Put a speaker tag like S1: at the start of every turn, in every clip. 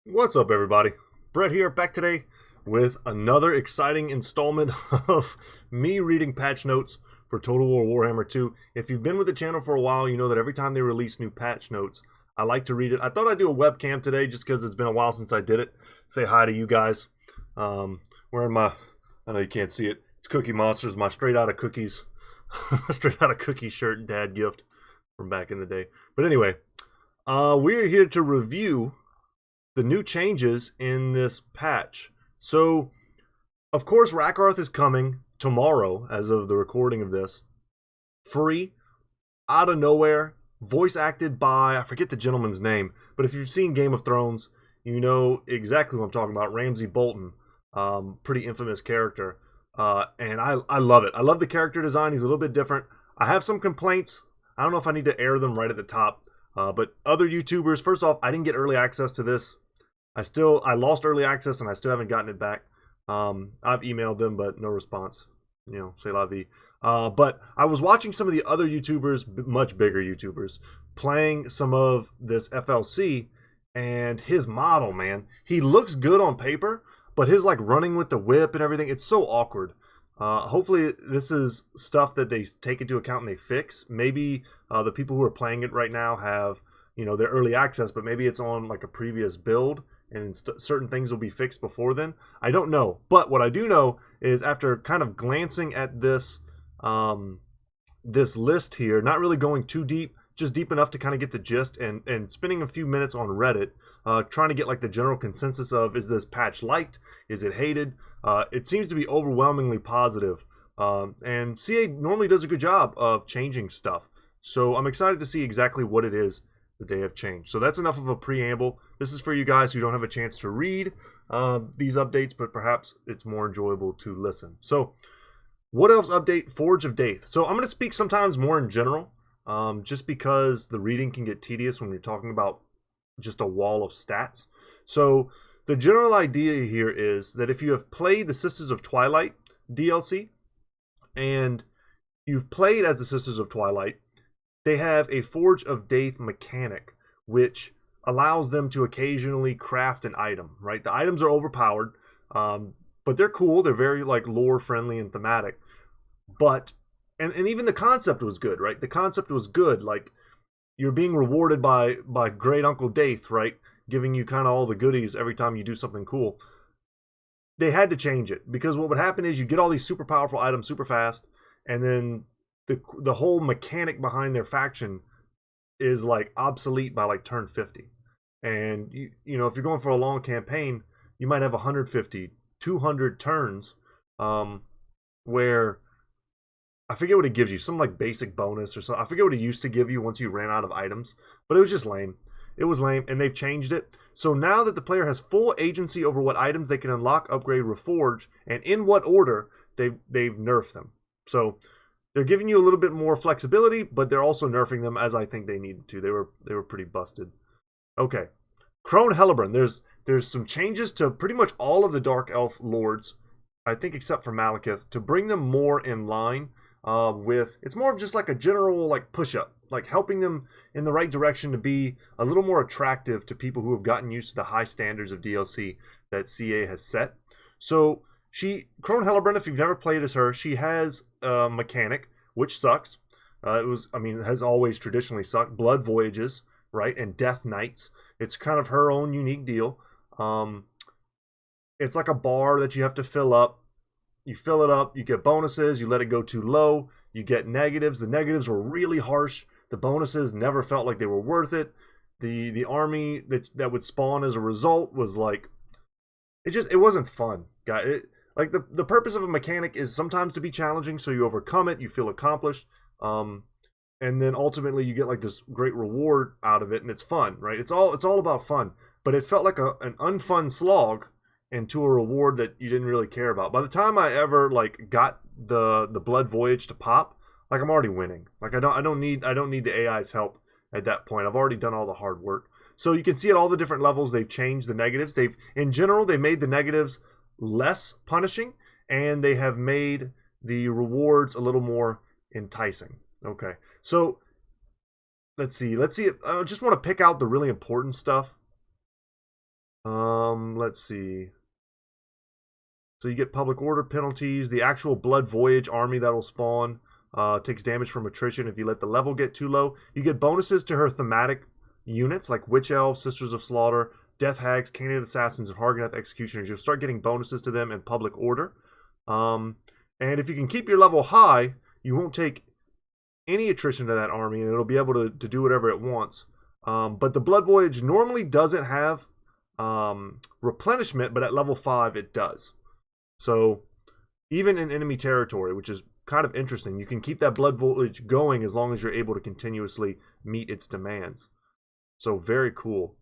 S1: What's up, everybody? Brett here, back today with another exciting installment of me reading patch notes for Total War Warhammer 2. If you've been with the channel for a while, you know that every time they release new patch notes, I like to read it. I thought I'd do a webcam today just because it's been a while since I did it. Say hi to you guys. Wearing my, I know you can't see it, it's Cookie Monsters, my straight out of cookies, straight out of cookie shirt dad gift from back in the day. But anyway, we're here to review the new changes in this patch. So, of course, Rakarth is coming tomorrow, as of the recording of this. Free, out of nowhere, voice acted by, I forget the gentleman's name, but if you've seen Game of Thrones, you know exactly what I'm talking about. Ramsay Bolton, pretty infamous character. And I love it. I love the character design. He's a little bit different. I have some complaints. I don't know if I need to air them right at the top. But other YouTubers, first off, I didn't get early access to this. I lost early access and I still haven't gotten it back. I've emailed them, but no response. You know, say la vie. But I was watching some of the other YouTubers, much bigger YouTubers, playing some of this FLC, and his model, man, he looks good on paper, but his like running with the whip and everything, it's so awkward. Hopefully this is stuff that they take into account and they fix. Maybe the people who are playing it right now have, you know, their early access, but maybe it's on like a previous build and certain things will be fixed before then. I don't know. But what I do know is after kind of glancing at this this list here, not really going too deep, just deep enough to kind of get the gist, and spending a few minutes on Reddit trying to get like the general consensus of, is this patch liked? Is it hated? It seems to be overwhelmingly positive. And CA normally does a good job of changing stuff. So I'm excited to see exactly what it is that they have changed. So that's enough of a preamble. This is for you guys who don't have a chance to read these updates, but perhaps it's more enjoyable to listen. So what else update? Forge of Daith. So I'm going to speak sometimes more in general, just because the reading can get tedious when you're talking about just a wall of stats. So the general idea here is that if you have played the Sisters of Twilight DLC, and you've played as the Sisters of Twilight, they have a Forge of Daith mechanic, which allows them to occasionally craft an item, right? The items are overpowered, but they're cool. They're very like lore friendly and thematic. But, and even the concept was good, right? The concept was good. Like, you're being rewarded by Great Uncle Daith, right? Giving you kind of all the goodies every time you do something cool. They had to change it because what would happen is you get all these super powerful items super fast, and then the whole mechanic behind their faction is like obsolete by like turn 50. And you know, if you're going for a long campaign, you might have 150, 200 turns, where I forget what it gives you, some like basic bonus or something. I forget what it used to give you once you ran out of items, but it was just lame. It was lame, and they've changed it. So now that the player has full agency over what items they can unlock, upgrade, reforge, and in what order, they've nerfed them. So they're giving you a little bit more flexibility, but they're also nerfing them as I think they needed to. They were pretty busted. Okay, Crone Hellebrand. There's some changes to pretty much all of the Dark Elf lords, I think, except for Malekith, to bring them more in line with. It's more of just like a general like push up, like helping them in the right direction to be a little more attractive to people who have gotten used to the high standards of DLC that CA has set. So Crone Hellebrand, if you've never played as her, she has a mechanic, which sucks. It has always traditionally sucked. Blood Voyages, right, and Death Knights. It's kind of her own unique deal. It's like a bar that you have to fill up. You fill it up, you get bonuses. You let it go too low, you get negatives. The negatives were really harsh. The bonuses never felt like they were worth it. The army that would spawn as a result was like, it wasn't fun, guys. Like the purpose of a mechanic is sometimes to be challenging, so you overcome it, you feel accomplished, and then ultimately you get like this great reward out of it, and it's fun, right? It's all about fun. But it felt like an unfun slog into a reward that you didn't really care about. By the time I ever like got the Blood Voyage to pop, like I'm already winning. Like I don't need the AI's help at that point. I've already done all the hard work. So you can see at all the different levels they've changed the negatives. In general they made the negatives less punishing, and they have made the rewards a little more enticing. Okay, so let's see. I just want to pick out the really important stuff. Let's see. So you get public order penalties. The actual Blood Voyage army that'll spawn takes damage from attrition if you let the level get too low. You get bonuses to her thematic units like Witch Elves, Sisters of Slaughter, Death Hags, Canaan Assassins, and Hargoneth Executioners. You'll start getting bonuses to them in public order. And if you can keep your level high, you won't take any attrition to that army, and it'll be able to do whatever it wants. But the Blood Voyage normally doesn't have replenishment, but at level 5 it does. So even in enemy territory, which is kind of interesting, you can keep that Blood Voyage going as long as you're able to continuously meet its demands. So very cool.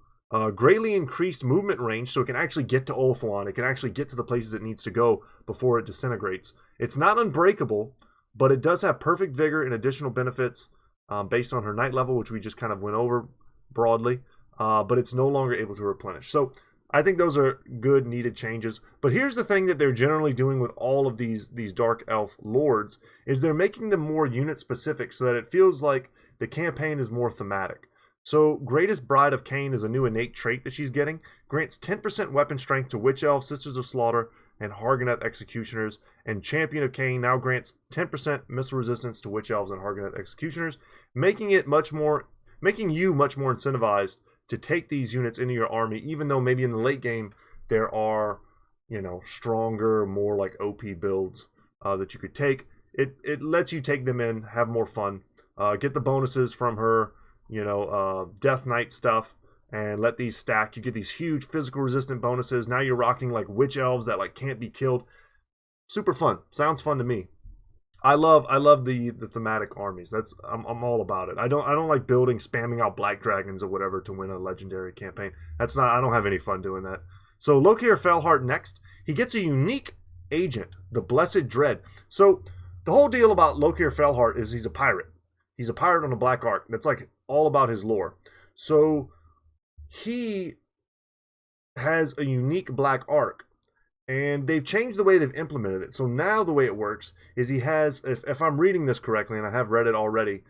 S1: Greatly increased movement range, so it can actually get to Ulthuan. It can actually get to the places it needs to go before it disintegrates. It's not unbreakable, but it does have perfect vigor and additional benefits based on her knight level, which we just kind of went over broadly. But it's no longer able to replenish. So I think those are good, needed changes. But here's the thing that they're generally doing with all of these Dark Elf lords, is they're making them more unit specific so that it feels like the campaign is more thematic. So Greatest Bride of Cain is a new innate trait that she's getting. Grants 10% weapon strength to Witch Elves, Sisters of Slaughter, and Hargoneth Executioners. And Champion of Cain now grants 10% missile resistance to Witch Elves and Hargoneth Executioners, making you much more incentivized to take these units into your army, even though maybe in the late game there are, stronger, more like OP builds that you could take. It lets you take them in, have more fun, get the bonuses from her, Death Knight stuff, and let these stack. You get these huge physical resistant bonuses. Now you're rocking like Witch Elves that like can't be killed. Super fun. Sounds fun to me. I love the thematic armies. I'm all about it. I don't like building, spamming out black dragons or whatever to win a legendary campaign. I don't have any fun doing that. So Lokir Felheart next. He gets a unique agent, the Blessed Dread. So the whole deal about Lokir Felheart is he's a pirate. He's a pirate on a black ark. That's like all about his lore. So he has a unique black ark. And they've changed the way they've implemented it. So now the way it works is he has, if I'm reading this correctly, and I have read it already,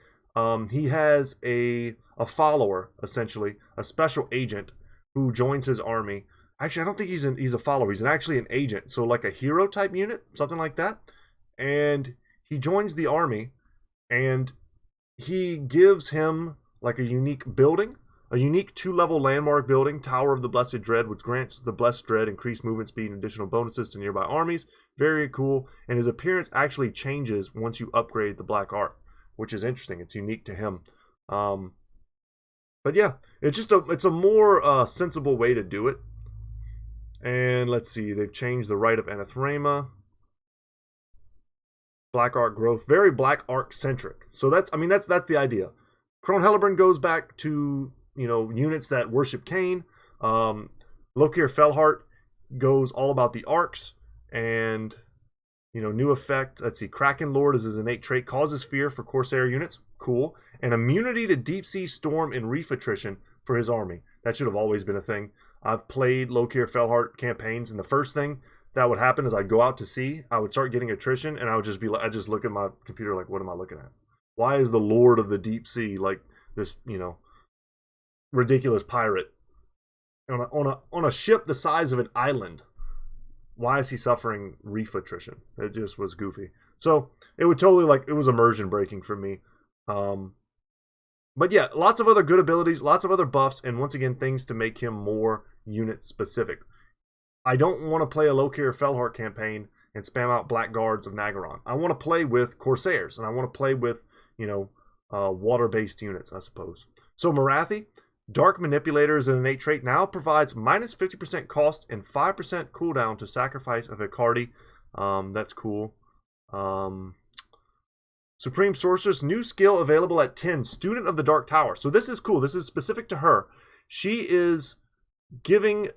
S1: he has a follower, essentially, a special agent who joins his army. Actually, I don't think he's a follower. He's actually an agent. So like a hero type unit, something like that. And he joins the army, and he gives him like a unique building. A unique 2-level landmark building, Tower of the Blessed Dread, which grants the Blessed Dread increased movement speed and additional bonuses to nearby armies. Very cool. And his appearance actually changes once you upgrade the Black Ark, which is interesting. It's unique to him. But yeah, it's a more sensible way to do it. And let's see, they've changed the Rite of Anathrema. Black Ark growth, very Black Ark centric. So that's the idea. Crone Hellebrand goes back to units that worship Cain. Lokir Felheart goes all about the arcs, and new effect. Let's see, Kraken Lord is his innate trait, causes fear for Corsair units. Cool. And immunity to deep sea storm and reef attrition for his army. That should have always been a thing. I've played Lokir Felheart campaigns, and the first thing that would happen is I'd go out to sea, I would start getting attrition, and I'd just look at my computer like, what am I looking at? Why is the Lord of the Deep Sea like this, ridiculous pirate on a ship the size of an island? Why is he suffering reef attrition? It just was goofy. So it would totally it was immersion breaking for me. But yeah, lots of other good abilities, lots of other buffs, and once again things to make him more unit specific. I don't want to play a Lokir Felheart campaign and spam out Black Guards of Nagaron. I want to play with Corsairs, and I want to play with water-based units, I suppose. So Morathi, Dark Manipulator is an innate trait, now provides minus 50% cost and 5% cooldown to sacrifice a Vicardi. That's cool. Supreme Sorceress, new skill available at 10, Student of the Dark Tower. So this is cool. This is specific to her. She is giving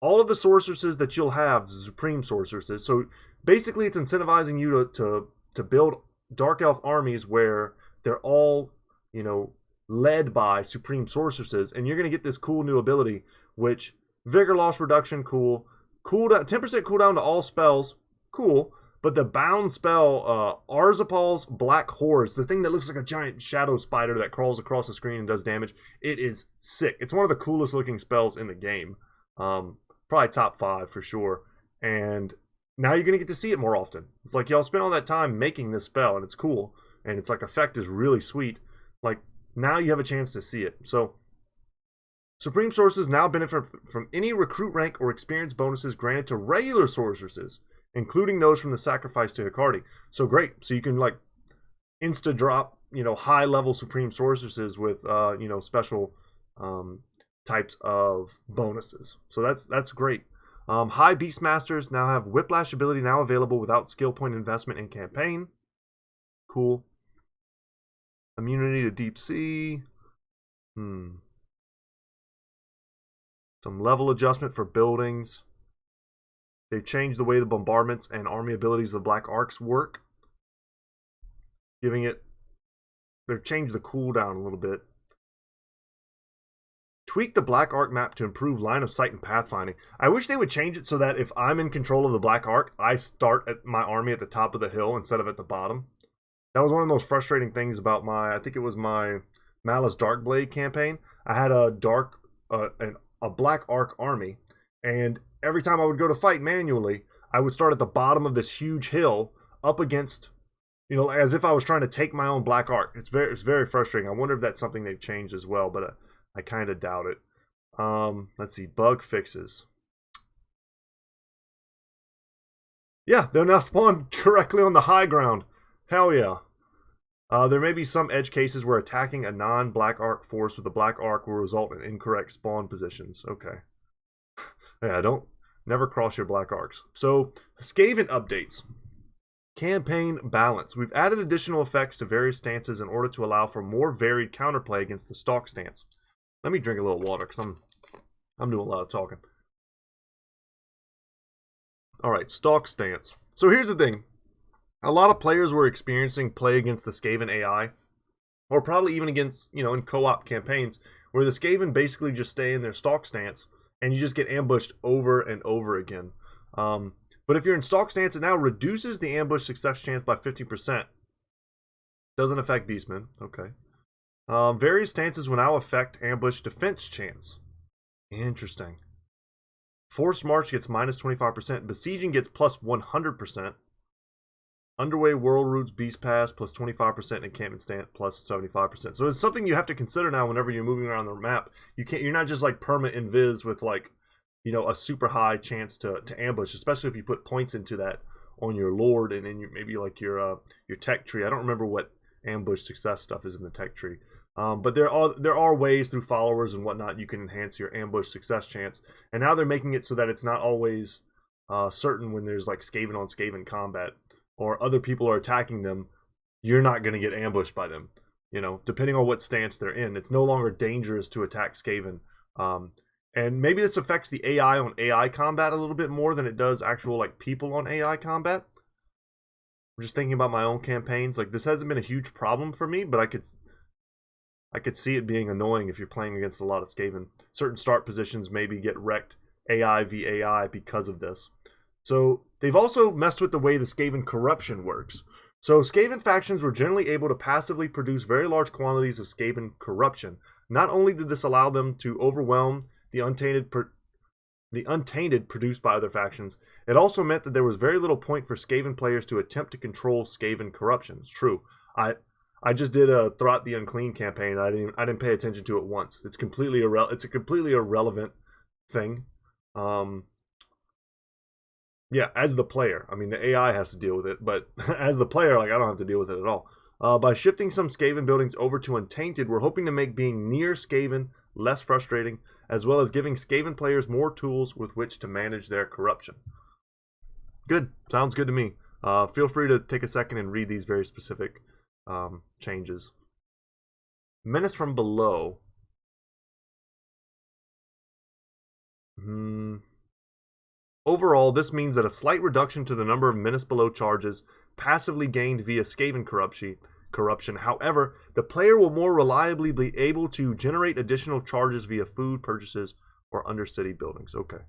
S1: all of the sorceresses that you'll have, the Supreme Sorceresses. So basically it's incentivizing you to build Dark Elf armies where they're all, led by Supreme Sorceresses, and you're going to get this cool new ability, which Vigor Loss Reduction, cool. Cooldown, 10% cooldown to all spells, cool. But the bound spell, Arzapal's Black Hordes, the thing that looks like a giant shadow spider that crawls across the screen and does damage, it is sick. It's one of the coolest looking spells in the game. Probably top 5 for sure. And now you're going to get to see it more often. It's like y'all spent all that time making this spell, and it's cool, and its like effect is really sweet. Like, now you have a chance to see it. So Supreme Sorceresses now benefit from any recruit rank or experience bonuses granted to regular sorceresses, including those from the sacrifice to Hecate. So great. So you can like insta drop, high level Supreme Sorceresses with special types of bonuses. So that's great. High Beastmasters now have Whiplash ability now available without skill point investment in campaign. Cool. Immunity to Deep Sea. Some level adjustment for buildings. They've changed the way the bombardments and army abilities of the Black Arcs work. They've changed the cooldown a little bit. Tweak the Black Arc map to improve line of sight and pathfinding. I wish they would change it so that if I'm in control of the Black Arc, I start at my army at the top of the hill instead of at the bottom. That was one of the most frustrating things about I think it was my Malice Darkblade campaign. I had a Black Arc army, and every time I would go to fight manually, I would start at the bottom of this huge hill up against, as if I was trying to take my own Black Arc. It's very frustrating. I wonder if that's something they've changed as well, but I kind of doubt it. Let's see, bug fixes. Yeah, they'll now spawn directly on the high ground. Hell yeah. There may be some edge cases where attacking a non-Black Arc force with a Black Arc will result in incorrect spawn positions. Okay. Yeah, never cross your Black Arcs. So, Skaven updates. Campaign balance. We've added additional effects to various stances in order to allow for more varied counterplay against the Stalk Stance. Let me drink a little water because I'm doing a lot of talking. Alright, Stalk Stance. So here's the thing. A lot of players were experiencing play against the Skaven AI, or probably even against, in co-op campaigns, where the Skaven basically just stay in their Stalk Stance, and you just get ambushed over and over again. But if you're in Stalk Stance, it now reduces the ambush success chance by 50%. Doesn't affect Beastmen. Okay. Various stances will now affect ambush defense chance. Interesting. Forced March gets minus 25%. Besieging gets plus 100%. Underway World Roots Beast Pass plus 25%. Encampment Stand plus 75%. So it's something you have to consider now whenever you're moving around the map. You're not just like perma invis with like, a super high chance to ambush, especially if you put points into that on your Lord and in maybe like your tech tree. I don't remember what ambush success stuff is in the tech tree. But there are ways through followers and whatnot you can enhance your ambush success chance. And now they're making it so that it's not always certain when there's like Skaven on Skaven combat or other people are attacking them, you're not going to get ambushed by them. Depending on what stance they're in, it's no longer dangerous to attack Skaven. And maybe this affects the AI on AI combat a little bit more than it does actual like people on AI combat. I'm just thinking about my own campaigns. Like, this hasn't been a huge problem for me, but I could see it being annoying if you're playing against a lot of Skaven. Certain start positions maybe get wrecked AI v AI because of this. So they've also messed with the way the Skaven corruption works. So Skaven factions were generally able to passively produce very large quantities of Skaven corruption. Not only did this allow them to overwhelm the untainted produced by other factions, it also meant that there was very little point for Skaven players to attempt to control Skaven corruption. It's true. I just did a Throt the Unclean campaign. I didn't pay attention to it once. It's a completely irrelevant thing. Yeah, as the player. I mean, the AI has to deal with it, but as the player, like, I don't have to deal with it at all. By shifting some Skaven buildings over to Untainted, we're hoping to make being near Skaven less frustrating, as well as giving Skaven players more tools with which to manage their corruption. Good. Sounds good to me. Feel free to take a second and read these very specific changes. Menace from below. Overall, this means that a slight reduction to the number of Menace below charges passively gained via Skaven corruption. However, the player will more reliably be able to generate additional charges via food purchases or undercity buildings. Okay.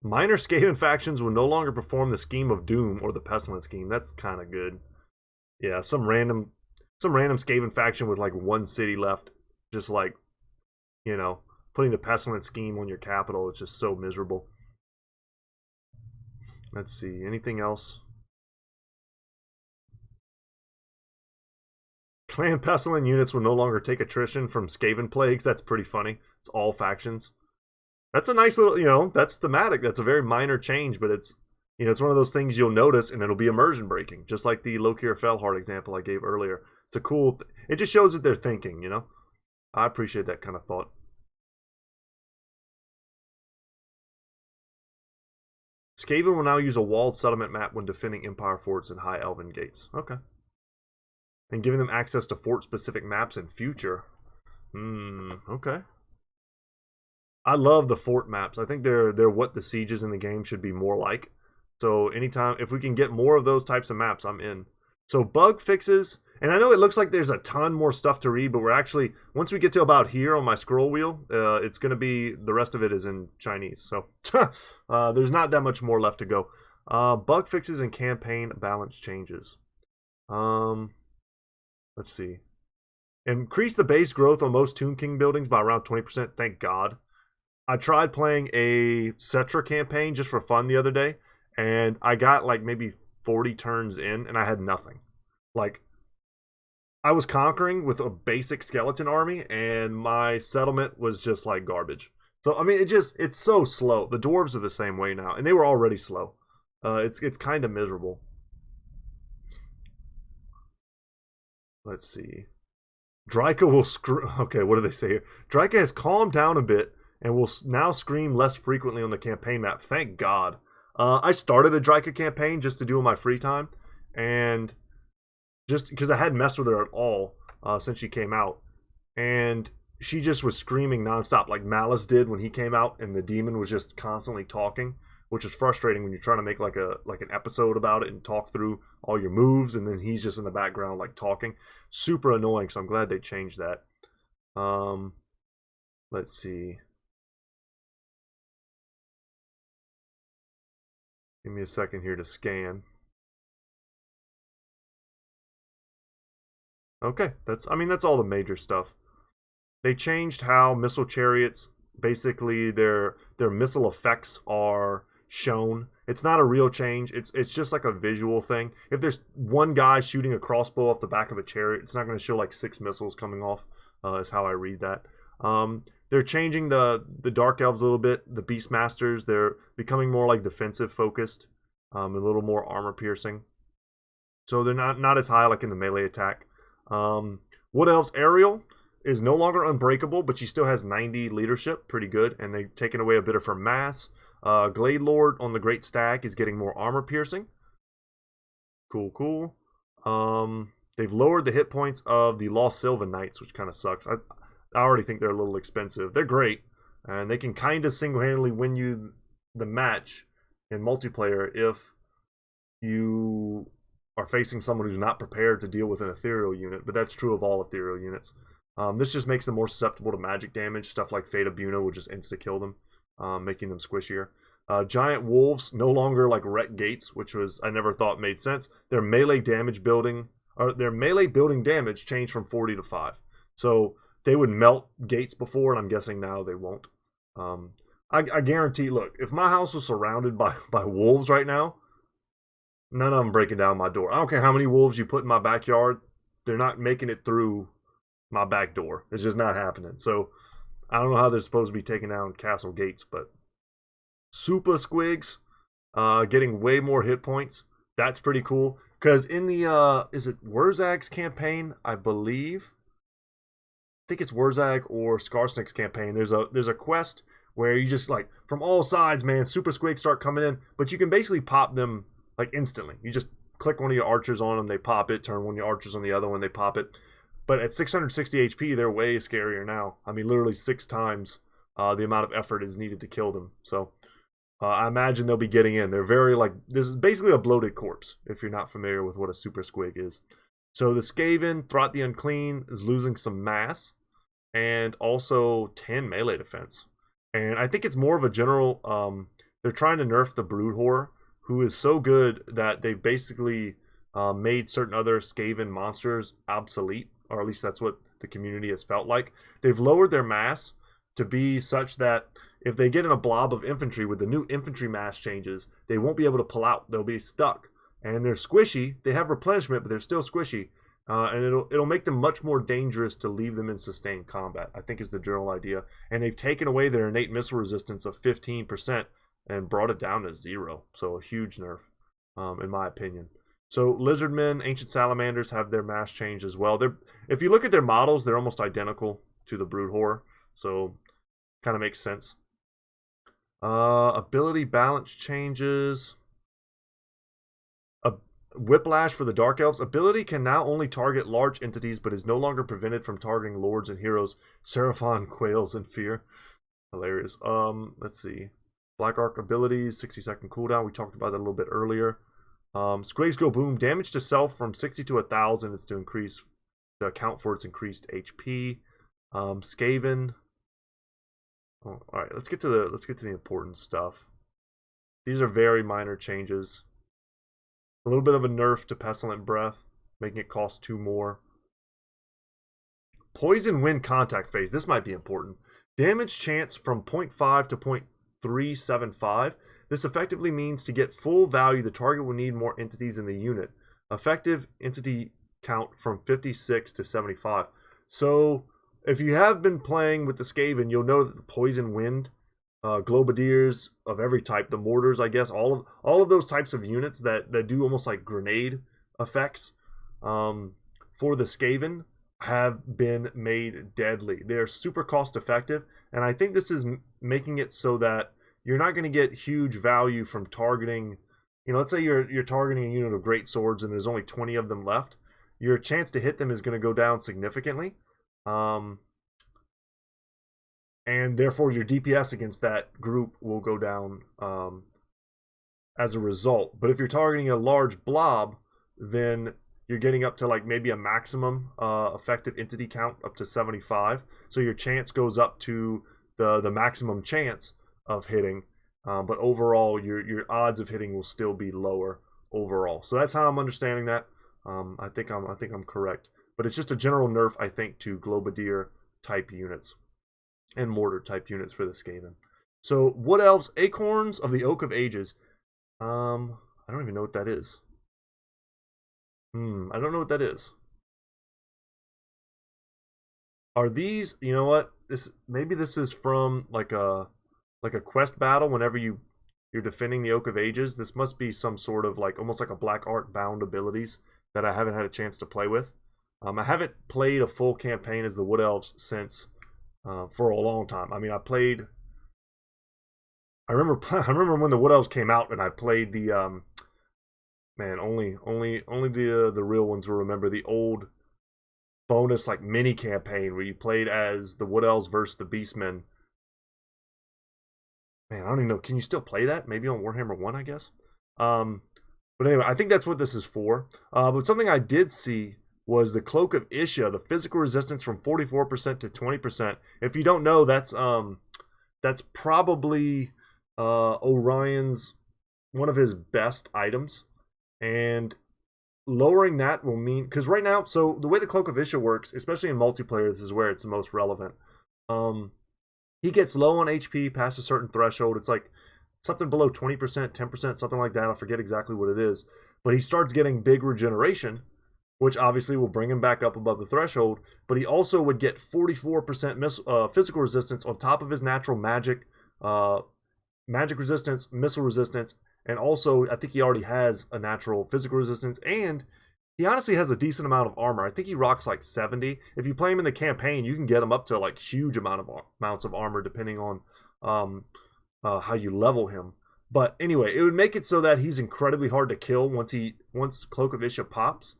S1: Minor Skaven factions will no longer perform the Scheme of Doom or the Pestilence Scheme. That's kind of good. Yeah, some random Skaven faction with like one city left, just like you know, putting the Pestilent scheme on your capital is just so miserable. Let's see, anything else? Clan Pestilent units will no longer take attrition from Skaven plagues. That's pretty funny. It's all factions. That's a nice little, that's thematic. That's a very minor change, but it's, it's one of those things you'll notice and it'll be immersion breaking, just like the Lokir Felhard example I gave earlier. It's a cool, it just shows that they're thinking, I appreciate that kind of thought. Skaven will now use a walled settlement map when defending Empire forts and High Elven gates. Okay. And giving them access to fort-specific maps in future. Okay. I love the fort maps. I think they're what the sieges in the game should be more like. So anytime, if we can get more of those types of maps, I'm in. So bug fixes, and I know it looks like there's a ton more stuff to read, but we're actually, once we get to about here on my scroll wheel, it's going to be, the rest of it is in Chinese. So there's not that much more left to go. Bug fixes and campaign balance changes. Let's see. Increase the base growth on most Tomb King buildings by around 20%. Thank God. I tried playing a Cetra campaign just for fun the other day, and I got like maybe 40 turns in, and I had nothing. Like, I was conquering with a basic skeleton army, and my settlement was just like garbage. So, I mean, it's so slow. The dwarves are the same way now, and they were already slow. It's kind of miserable. Let's see. Dryka will scream. Okay, what do they say here? Dryka has calmed down a bit and will now scream less frequently on the campaign map. Thank God. I started a Dryka campaign just to do in my free time, and just because I hadn't messed with her at all since she came out, and she just was screaming nonstop like Malice did when he came out, and the demon was just constantly talking, which is frustrating when you're trying to make like an episode about it and talk through all your moves, and then he's just in the background like talking. Super annoying, so I'm glad they changed that. Let's see. Give me a second here to scan. Okay, that's all the major stuff. They changed how missile chariots, basically their missile effects are shown. It's not a real change. It's just like a visual thing. If there's one guy shooting a crossbow off the back of a chariot, it's not going to show like 6 missiles coming off, is how I read that. They're changing the Dark Elves a little bit. The Beastmasters, they're becoming more like defensive focused, a little more armor piercing. So they're not as high like in the melee attack. Wood Elves Ariel is no longer unbreakable, but she still has 90 leadership, pretty good, and they've taken away a bit of her mass. Glade Lord on the Great Stag is getting more armor piercing. Cool. They've lowered the hit points of the Lost Sylvan Knights, which kind of sucks. I already think they're a little expensive. They're great, and they can kind of single-handedly win you the match in multiplayer if you are facing someone who's not prepared to deal with an ethereal unit, but that's true of all ethereal units. This just makes them more susceptible to magic damage. Stuff like Fate of Buna will just insta-kill them, making them squishier. Giant wolves no longer like wreck gates, which was I never thought made sense. Their melee building damage changed from 40 to 5. So they would melt gates before, and I'm guessing now they won't. I guarantee, look, if my house was surrounded by wolves right now, none of them breaking down my door. I don't care how many wolves you put in my backyard, they're not making it through my back door. It's just not happening. So I don't know how they're supposed to be taking down castle gates, but Super Squigs getting way more hit points. That's pretty cool. Because in the, is it Wurzag's campaign, I believe? I think it's Wurzag or Skarsnik's campaign. There's a quest where you just like, from all sides, man, Super Squigs start coming in, but you can basically pop them like instantly. You just click one of your archers on them, they pop it, turn one of your archers on the other one, they pop it. But at 660 HP, they're way scarier now. I mean, literally 6 times the amount of effort is needed to kill them. So I imagine they'll be getting in. They're very like, this is basically a bloated corpse, if you're not familiar with what a Super Squig is. So the Skaven, Throt the Unclean, is losing some mass and also 10 melee defense. And I think it's more of a general, they're trying to nerf the Brood Horror, who is so good that they've basically made certain other Skaven monsters obsolete, or at least that's what the community has felt like. They've lowered their mass, to be such that if they get in a blob of infantry with the new infantry mass changes, they won't be able to pull out. They'll be stuck. And they're squishy. They have replenishment, but they're still squishy. And it'll make them much more dangerous to leave them in sustained combat, I think is the general idea. And they've taken away their innate missile resistance of 15% and brought it down to 0. So a huge nerf, in my opinion. So Lizardmen, Ancient Salamanders have their mass change as well. If you look at their models, they're almost identical to the Brood Horror. So kind of makes sense. Ability balance changes. Whiplash for the Dark Elves. Ability can now only target large entities, but is no longer prevented from targeting lords and heroes. Seraphon quails in fear. Hilarious. Let's see. Black Arc abilities, 60-second cooldown. We talked about that a little bit earlier. Squigs go boom. Damage to self from 60 to 1,000. It's to account for its increased HP. Skaven. Oh, all right, let's get to the important stuff. These are very minor changes. A little bit of a nerf to Pestilent Breath, making it cost 2 more. Poison Wind Contact Phase. This might be important. Damage chance from 0.5 to 0.375. This effectively means to get full value, the target will need more entities in the unit. Effective entity count from 56 to 75. So, if you have been playing with the Skaven, you'll know that the Poison Wind, Globadiers of every type, the Mortars, I guess, all of those types of units that do almost like grenade effects for the Skaven have been made deadly. They're super cost effective, and I think this is making it so that you're not going to get huge value from targeting. You know, let's say you're targeting a unit of great swords and there's only 20 of them left. Your chance to hit them is going to go down significantly. And therefore your DPS against that group will go down as a result. But if you're targeting a large blob, then you're getting up to like maybe a maximum effective entity count up to 75. So your chance goes up to the maximum chance of hitting. But overall, your odds of hitting will still be lower overall. So that's how I'm understanding that. I think I'm correct. But it's just a general nerf, I think, to Globadier type units and Mortar type units for the Skaven. So Wood Elves, Acorns of the Oak of Ages. I don't even know what that is. I don't know what that is. Are these, you know what? Maybe this is from like a quest battle whenever you're defending the Oak of Ages. This must be some sort of like almost like a Black Art bound abilities that I haven't had a chance to play with. I haven't played a full campaign as the Wood Elves since for a long time. I mean, I remember when the Wood Elves came out, and I played the man, only the real ones will remember the old bonus like mini campaign where you played as the Wood Elves versus the Beastmen. Man, I don't even know. Can you still play that? Maybe on Warhammer 1, I guess. But anyway, I think that's what this is for. But something I did see was the Cloak of Isha, the physical resistance from 44% to 20%. If you don't know, that's probably Orion's one of his best items. And lowering that will mean, because right now, so the way the Cloak of Isha works, especially in multiplayer, this is where it's the most relevant. He gets low on HP past a certain threshold. It's like something below 20%, 10%, something like that. I forget exactly what it is. But he starts getting big regeneration, which obviously will bring him back up above the threshold. But he also would get 44% physical resistance on top of his natural magic resistance, missile resistance, and also I think he already has a natural physical resistance, and he honestly has a decent amount of armor. I think he rocks like 70. If you play him in the campaign, you can get him up to like huge amounts of armor depending on how you level him. But anyway, it would make it so that he's incredibly hard to kill once Cloak of Isha pops.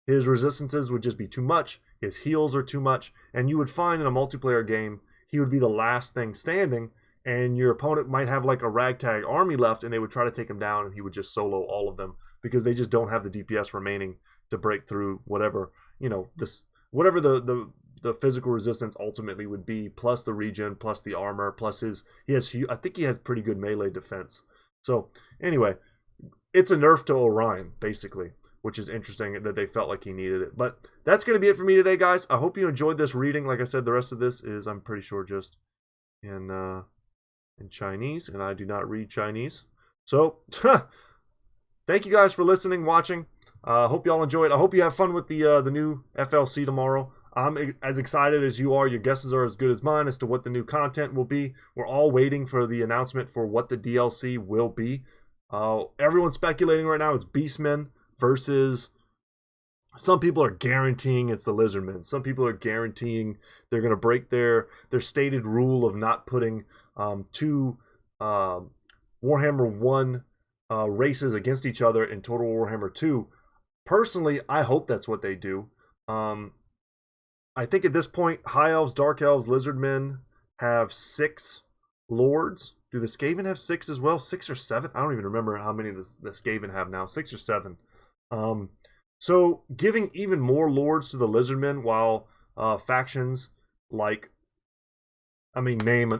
S1: His resistances would just be too much. His heals are too much, and you would find in a multiplayer game he would be the last thing standing, and your opponent might have like a ragtag army left, and they would try to take him down, and he would just solo all of them because they just don't have the DPS remaining to break through whatever, whatever the physical resistance ultimately would be, plus the regen, plus the armor, plus I think he has pretty good melee defense. So anyway, it's a nerf to Orion basically, which is interesting that they felt like he needed it. But that's going to be it for me today, guys. I hope you enjoyed this reading. Like I said, the rest of this is, I'm pretty sure, just in Chinese, and I do not read Chinese. So, thank you guys for listening, watching. Hope y'all enjoyed. I hope you have fun with the new FLC tomorrow. I'm as excited as you are. Your guesses are as good as mine as to what the new content will be. We're all waiting for the announcement for what the DLC will be. Everyone's speculating right now it's Beastmen versus... Some people are guaranteeing it's the Lizardmen. Some people are guaranteeing they're going to break their stated rule of not putting two Warhammer 1 races against each other in Total Warhammer 2. Personally, I hope that's what they do. I think at this point, High Elves, Dark Elves, Lizardmen have 6 Lords. Do the Skaven have 6 as well? 6 or 7? I don't even remember how many the Skaven have now. 6 or 7. So giving even more Lords to the Lizardmen, while factions like, I mean, name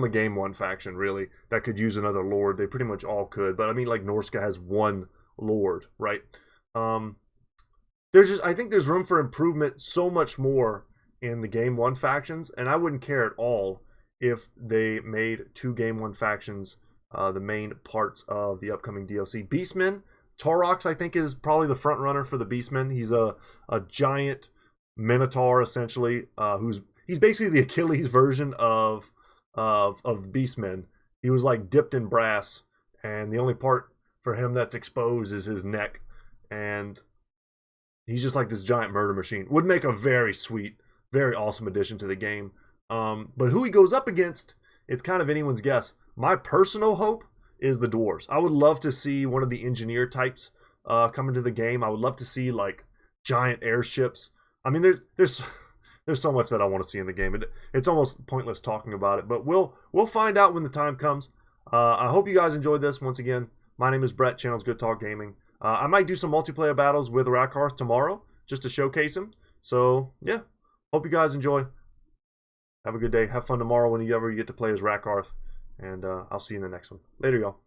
S1: a Game 1 faction, really, that could use another Lord. They pretty much all could. But I mean, like, Norska has 1 Lord, right? I think there's room for improvement so much more in the Game 1 factions, and I wouldn't care at all if they made 2 Game 1 factions the main parts of the upcoming DLC. Beastmen, Taurox, I think, is probably the front runner for the Beastmen. He's a giant Minotaur, essentially, he's basically the Achilles version of Beastmen. He was like dipped in brass, and the only part for him that's exposed is his neck, and he's just like this giant murder machine. Would make a very sweet, very awesome addition to the game. But who he goes up against, it's kind of anyone's guess. My personal hope is the dwarves. I would love to see one of the engineer types come into the game. I would love to see like giant airships. I mean, there's so much that I want to see in the game. It's almost pointless talking about it, but we'll find out when the time comes. I hope you guys enjoyed this. Once again, my name is Brett. Channel's Goodtalk Gaming. I might do some multiplayer battles with Rakarth tomorrow just to showcase him. So yeah, hope you guys enjoy. Have a good day. Have fun tomorrow whenever you get to play as Rakarth. And I'll see you in the next one. Later, y'all.